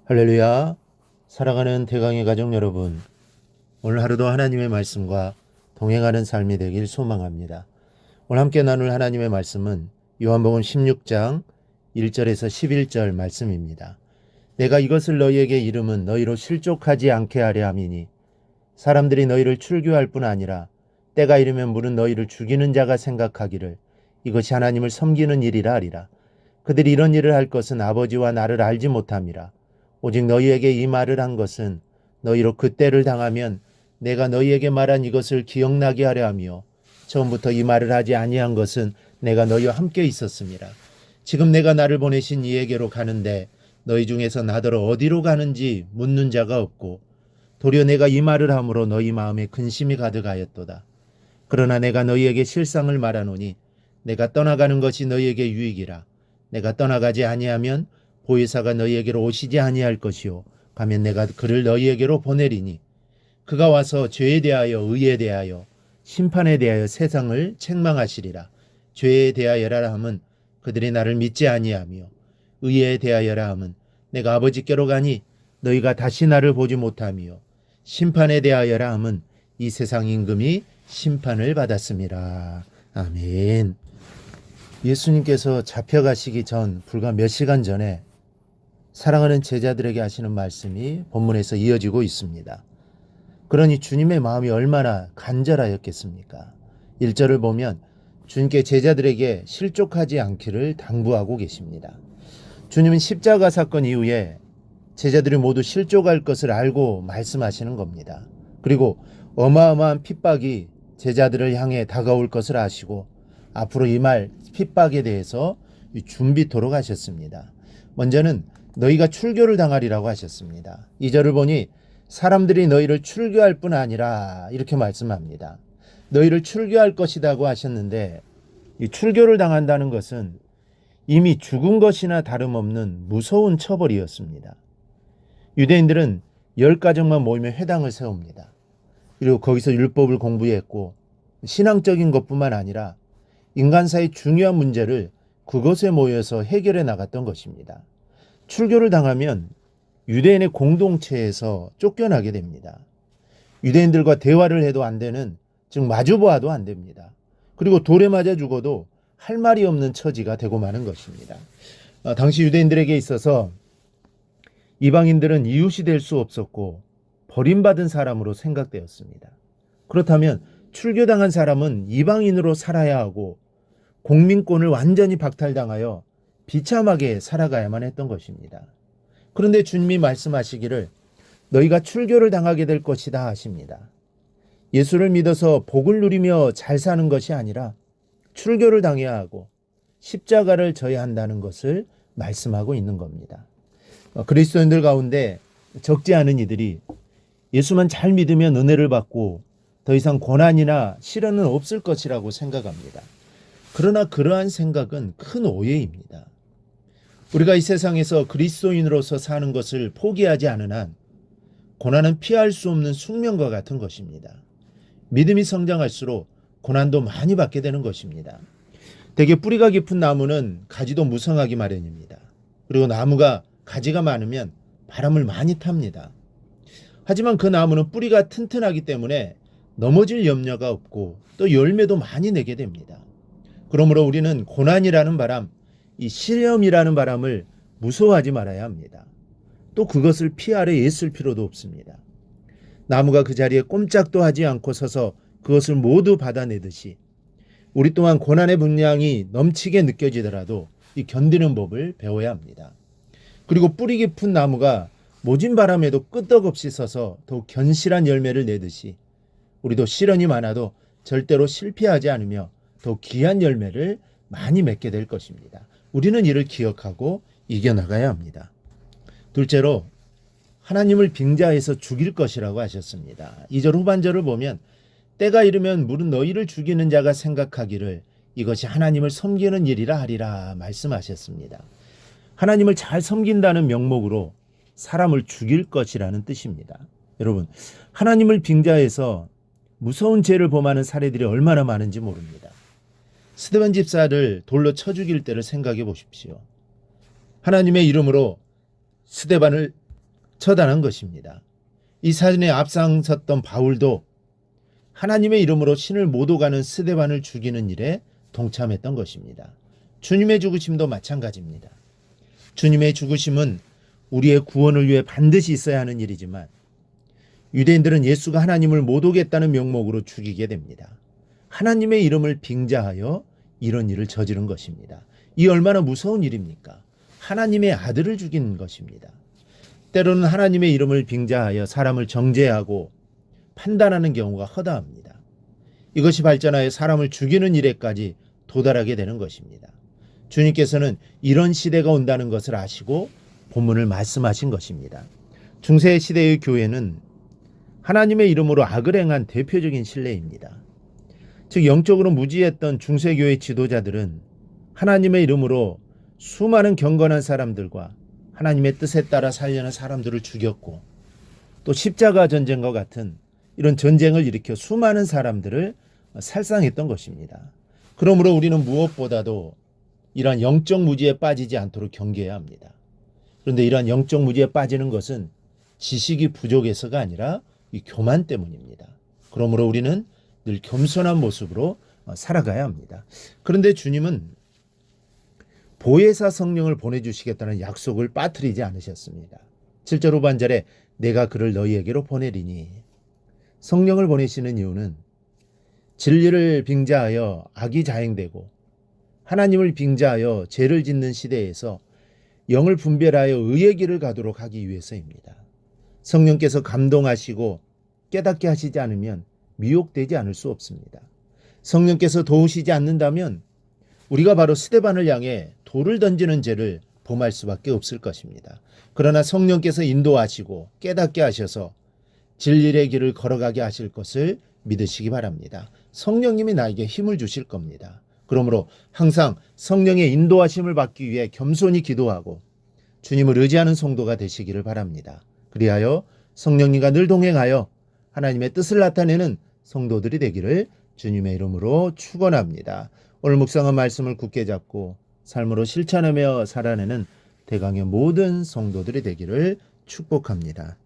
할렐루야. 사랑하는 대강의 가족 여러분, 오늘 하루도 하나님의 말씀과 동행하는 삶이 되길 소망합니다. 오늘 함께 나눌 하나님의 말씀은 요한복음 16장 1절에서 11절 말씀입니다. 내가 이것을 너희에게 이름은 너희로 실족하지 않게 하려 함이니 사람들이 너희를 출교할 뿐 아니라 때가 이르면 물은 너희를 죽이는 자가 생각하기를 이것이 하나님을 섬기는 일이라 하리라. 그들이 이런 일을 할 것은 아버지와 나를 알지 못함이라. 오직 너희에게 이 말을 한 것은 너희로 그때를 당하면 내가 너희에게 말한 이것을 기억나게 하려 하며 처음부터 이 말을 하지 아니한 것은 내가 너희와 함께 있었습니다. 지금 내가 나를 보내신 이에게로 가는데 너희 중에서 나더러 어디로 가는지 묻는 자가 없고 도리어 내가 이 말을 함으로 너희 마음에 근심이 가득하였도다. 그러나 내가 너희에게 실상을 말하노니 내가 떠나가는 것이 너희에게 유익이라. 내가 떠나가지 아니하면 보혜사가 너희에게로 오시지 아니할 것이요 가면 내가 그를 너희에게로 보내리니 그가 와서 죄에 대하여 의에 대하여 심판에 대하여 세상을 책망하시리라. 죄에 대하여라 함은 그들이 나를 믿지 아니하며 의에 대하여라 함은 내가 아버지께로 가니 너희가 다시 나를 보지 못하며 심판에 대하여라 함은 이 세상 임금이 심판을 받았습니다. 아멘. 예수님께서 잡혀가시기 전 불과 몇 시간 전에 사랑하는 제자들에게 하시는 말씀이 본문에서 이어지고 있습니다. 그러니 주님의 마음이 얼마나 간절하였겠습니까? 1절을 보면 주님께 제자들에게 실족하지 않기를 당부하고 계십니다. 주님은 십자가 사건 이후에 제자들이 모두 실족할 것을 알고 말씀하시는 겁니다. 그리고 어마어마한 핍박이 제자들을 향해 다가올 것을 아시고 앞으로 이 말 핍박에 대해서 준비토록 하셨습니다. 먼저는 너희가 출교를 당하리라고 하셨습니다. 2절을 보니 사람들이 너희를 출교할 뿐 아니라 이렇게 말씀합니다. 너희를 출교할 것이라고 하셨는데 이 출교를 당한다는 것은 이미 죽은 것이나 다름없는 무서운 처벌이었습니다. 유대인들은 10가정만 모이면 회당을 세웁니다. 그리고 거기서 율법을 공부했고 신앙적인 것뿐만 아니라 인간사의 중요한 문제를 그것에 모여서 해결해 나갔던 것입니다. 출교를 당하면 유대인의 공동체에서 쫓겨나게 됩니다. 유대인들과 대화를 해도 안 되는, 즉 마주보아도 안 됩니다. 그리고 돌에 맞아 죽어도 할 말이 없는 처지가 되고 마는 것입니다. 당시 유대인들에게 있어서 이방인들은 이웃이 될 수 없었고 버림받은 사람으로 생각되었습니다. 그렇다면 출교당한 사람은 이방인으로 살아야 하고 공민권을 완전히 박탈당하여 비참하게 살아가야만 했던 것입니다. 그런데 주님이 말씀하시기를 너희가 출교를 당하게 될 것이다 하십니다. 예수를 믿어서 복을 누리며 잘 사는 것이 아니라 출교를 당해야 하고 십자가를 져야 한다는 것을 말씀하고 있는 겁니다. 그리스도인들 가운데 적지 않은 이들이 예수만 잘 믿으면 은혜를 받고 더 이상 고난이나 시련은 없을 것이라고 생각합니다. 그러나 그러한 생각은 큰 오해입니다. 우리가 이 세상에서 그리스도인으로서 사는 것을 포기하지 않은 한 고난은 피할 수 없는 숙명과 같은 것입니다. 믿음이 성장할수록 고난도 많이 받게 되는 것입니다. 대개 뿌리가 깊은 나무는 가지도 무성하기 마련입니다. 그리고 나무가 가지가 많으면 바람을 많이 탑니다. 하지만 그 나무는 뿌리가 튼튼하기 때문에 넘어질 염려가 없고 또 열매도 많이 내게 됩니다. 그러므로 우리는 고난이라는 바람, 이 시험이라는 바람을 무서워하지 말아야 합니다. 또 그것을 피 아래 애쓸 필요도 없습니다. 나무가 그 자리에 꼼짝도 하지 않고 서서 그것을 모두 받아내듯이 우리 또한 고난의 분량이 넘치게 느껴지더라도 이 견디는 법을 배워야 합니다. 그리고 뿌리 깊은 나무가 모진 바람에도 끄떡없이 서서 더욱 견실한 열매를 내듯이 우리도 시련이 많아도 절대로 실패하지 않으며 더욱 귀한 열매를 많이 맺게 될 것입니다. 우리는 이를 기억하고 이겨나가야 합니다. 둘째로 하나님을 빙자해서 죽일 것이라고 하셨습니다. 2절 후반절을 보면 때가 이르면 물은 너희를 죽이는 자가 생각하기를 이것이 하나님을 섬기는 일이라 하리라 말씀하셨습니다. 하나님을 잘 섬긴다는 명목으로 사람을 죽일 것이라는 뜻입니다. 여러분, 하나님을 빙자해서 무서운 죄를 범하는 사례들이 얼마나 많은지 모릅니다. 스데반 집사를 돌로 쳐 죽일 때를 생각해 보십시오. 하나님의 이름으로 스데반을 처단한 것입니다. 이 사진에 앞장섰던 바울도 하나님의 이름으로 신을 못 오가는 스데반을 죽이는 일에 동참했던 것입니다. 주님의 죽으심도 마찬가지입니다. 주님의 죽으심은 우리의 구원을 위해 반드시 있어야 하는 일이지만 유대인들은 예수가 하나님을 못 오겠다는 명목으로 죽이게 됩니다. 하나님의 이름을 빙자하여 이런 일을 저지른 것입니다. 이 얼마나 무서운 일입니까? 하나님의 아들을 죽인 것입니다. 때로는 하나님의 이름을 빙자하여 사람을 정죄하고 판단하는 경우가 허다합니다. 이것이 발전하여 사람을 죽이는 일에까지 도달하게 되는 것입니다. 주님께서는 이런 시대가 온다는 것을 아시고 본문을 말씀하신 것입니다. 중세 시대의 교회는 하나님의 이름으로 악을 행한 대표적인 신례입니다. 즉 영적으로 무지했던 중세교회 지도자들은 하나님의 이름으로 수많은 경건한 사람들과 하나님의 뜻에 따라 살려는 사람들을 죽였고 또 십자가 전쟁과 같은 이런 전쟁을 일으켜 수많은 사람들을 살상했던 것입니다. 그러므로 우리는 무엇보다도 이러한 영적 무지에 빠지지 않도록 경계해야 합니다. 그런데 이러한 영적 무지에 빠지는 것은 지식이 부족해서가 아니라 이 교만 때문입니다. 그러므로 우리는 늘 겸손한 모습으로 살아가야 합니다. 그런데 주님은 보혜사 성령을 보내주시겠다는 약속을 빠뜨리지 않으셨습니다. 7절 후반절에 내가 그를 너희에게로 보내리니 성령을 보내시는 이유는 진리를 빙자하여 악이 자행되고 하나님을 빙자하여 죄를 짓는 시대에서 영을 분별하여 의의 길을 가도록 하기 위해서입니다. 성령께서 감동하시고 깨닫게 하시지 않으면 미혹되지 않을 수 없습니다. 성령께서 도우시지 않는다면 우리가 바로 스데반을 향해 돌을 던지는 죄를 범할 수밖에 없을 것입니다. 그러나 성령께서 인도하시고 깨닫게 하셔서 진리의 길을 걸어가게 하실 것을 믿으시기 바랍니다. 성령님이 나에게 힘을 주실 겁니다. 그러므로 항상 성령의 인도하심을 받기 위해 겸손히 기도하고 주님을 의지하는 성도가 되시기를 바랍니다. 그리하여 성령님과 늘 동행하여 하나님의 뜻을 나타내는 성도들이 되기를 주님의 이름으로 축원합니다. 오늘 묵상한 말씀을 굳게 잡고 삶으로 실천하며 살아내는 대강의 모든 성도들이 되기를 축복합니다.